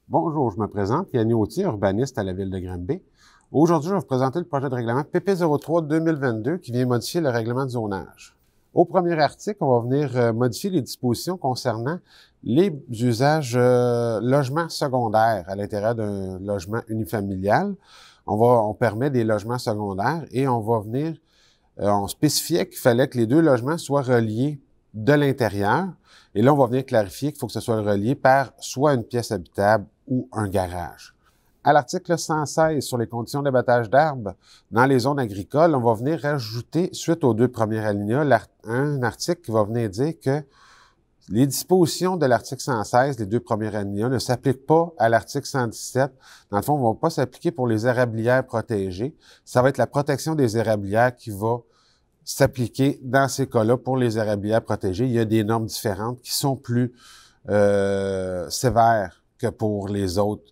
Bonjour, je me présente, Yanni Autier, urbaniste à la ville de Granby. Aujourd'hui, je vais vous présenter le projet de règlement PP03-2022 qui vient modifier le règlement de zonage. Au premier article, on va venir modifier les dispositions concernant les usages logements secondaires à l'intérieur d'un logement unifamilial. On permet des logements secondaires et on va venir, on spécifiait qu'il fallait que les deux logements soient reliés de l'intérieur. Et là, on va venir clarifier qu'il faut que ce soit relié par soit une pièce habitable ou un garage. À l'article 116 sur les conditions d'abattage d'arbres dans les zones agricoles, on va venir rajouter, suite aux deux premiers alinéas, un article qui va venir dire que les dispositions de l'article 116, les deux premiers alinéas, ne s'appliquent pas à l'article 117. Dans le fond, ne vont pas s'appliquer pour les érablières protégées. Ça va être la protection des érablières qui va s'appliquer dans ces cas-là pour les érablières protégées. Il y a des normes différentes qui sont plus sévères que pour les autres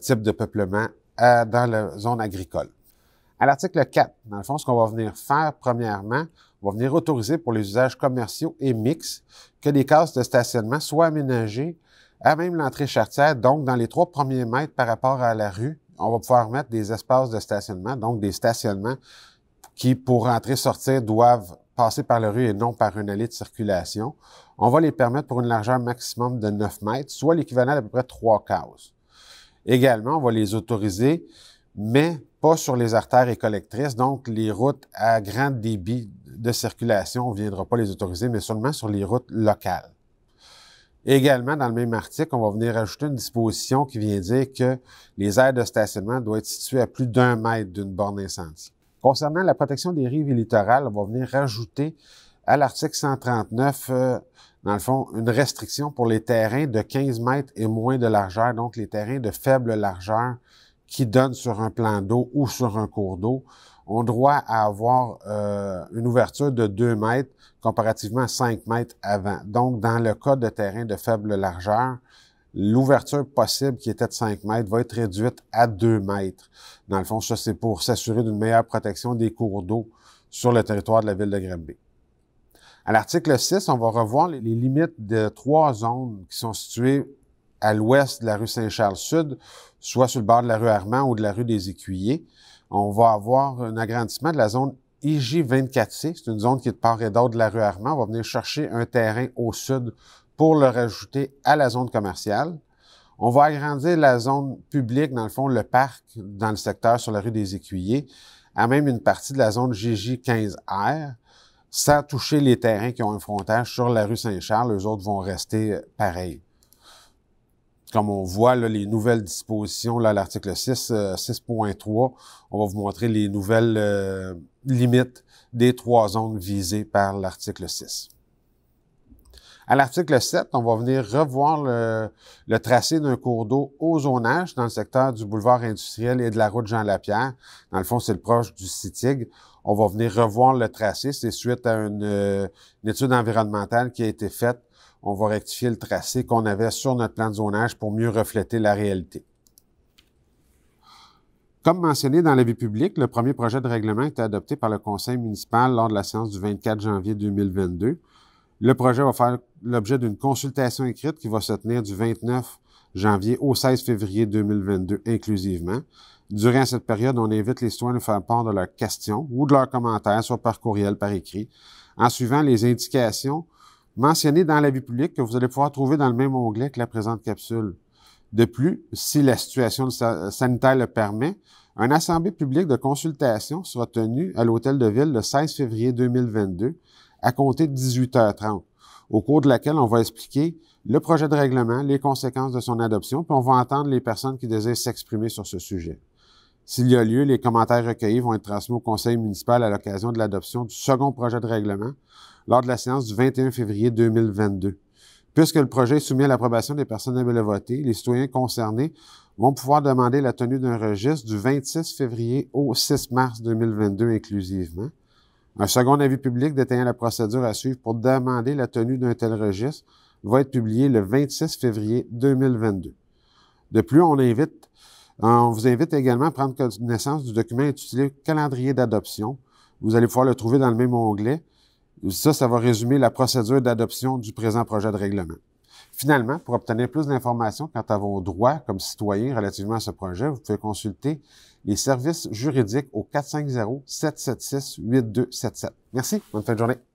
types de peuplement dans la zone agricole. À l'article 4, dans le fond, ce qu'on va venir faire, premièrement, on va venir autoriser pour les usages commerciaux et mixtes que des cases de stationnement soient aménagées à même l'entrée charretière, donc dans les 3 premiers mètres par rapport à la rue. On va pouvoir mettre des espaces de stationnement, donc des stationnements qui, pour entrer-sortir, doivent passer par la rue et non par une allée de circulation. On va les permettre pour une largeur maximum de 9 mètres, soit l'équivalent d'à peu près 3 cases. Également, on va les autoriser, mais pas sur les artères et collectrices, donc les routes à grand débit de circulation, on ne viendra pas les autoriser, mais seulement sur les routes locales. Également, dans le même article, on va venir ajouter une disposition qui vient dire que les aires de stationnement doivent être situées à plus d'1 mètre d'une borne incendie. Concernant la protection des rives et littorales, on va venir rajouter à l'article 139, dans le fond, une restriction pour les terrains de 15 mètres et moins de largeur, donc les terrains de faible largeur qui donnent sur un plan d'eau ou sur un cours d'eau, ont droit à avoir une ouverture de 2 mètres comparativement à 5 mètres avant. Donc, dans le cas de terrains de faible largeur, l'ouverture possible qui était de 5 mètres va être réduite à 2 mètres. Dans le fond, ça, c'est pour s'assurer d'une meilleure protection des cours d'eau sur le territoire de la ville de Granby. À l'article 6, on va revoir les limites de 3 zones qui sont situées à l'ouest de la rue Saint-Charles-Sud, soit sur le bord de la rue Armand ou de la rue des Écuyers. On va avoir un agrandissement de la zone IJ24C. C'est une zone qui est de part et d'autre de la rue Armand. On va venir chercher un terrain au sud pour le rajouter à la zone commerciale. On va agrandir la zone publique, dans le fond, le parc dans le secteur sur la rue des Écuyers, à même une partie de la zone JJ15R, sans toucher les terrains qui ont un frontage sur la rue Saint-Charles. Eux autres vont rester pareils. Comme on voit là, les nouvelles dispositions, là, à l'article 6, 6.3, on va vous montrer les nouvelles limites des 3 zones visées par l'article 6. À l'article 7, on va venir revoir le tracé d'un cours d'eau au zonage dans le secteur du boulevard industriel et de la route Jean-Lapierre. Dans le fond, c'est le proche du CITIG. On va venir revoir le tracé. C'est suite à une étude environnementale qui a été faite. On va rectifier le tracé qu'on avait sur notre plan de zonage pour mieux refléter la réalité. Comme mentionné dans l'avis public, le premier projet de règlement a été adopté par le conseil municipal lors de la séance du 24 janvier 2022. Le projet va faire l'objet d'une consultation écrite qui va se tenir du 29 janvier au 16 février 2022 inclusivement. Durant cette période, on invite les citoyens à faire part de leurs questions ou de leurs commentaires, soit par courriel, par écrit, en suivant les indications mentionnées dans l'avis public que vous allez pouvoir trouver dans le même onglet que la présente capsule. De plus, si la situation sanitaire le permet, une assemblée publique de consultation sera tenue à l'Hôtel de Ville le 16 février 2022 à compter de 18h30, au cours de laquelle on va expliquer le projet de règlement, les conséquences de son adoption, puis on va entendre les personnes qui désirent s'exprimer sur ce sujet. S'il y a lieu, les commentaires recueillis vont être transmis au conseil municipal à l'occasion de l'adoption du second projet de règlement lors de la séance du 21 février 2022. Puisque le projet est soumis à l'approbation des personnes amenées à voter, les citoyens concernés vont pouvoir demander la tenue d'un registre du 26 février au 6 mars 2022 inclusivement. Un second avis public détaillant la procédure à suivre pour demander la tenue d'un tel registre va être publié le 26 février 2022. De plus, on vous invite également à prendre connaissance du document intitulé « Calendrier d'adoption ». Vous allez pouvoir le trouver dans le même onglet. Ça va résumer la procédure d'adoption du présent projet de règlement. Finalement, pour obtenir plus d'informations quant à vos droits comme citoyen relativement à ce projet, vous pouvez consulter les services juridiques au 450-776-8277. Merci, bonne fin de journée.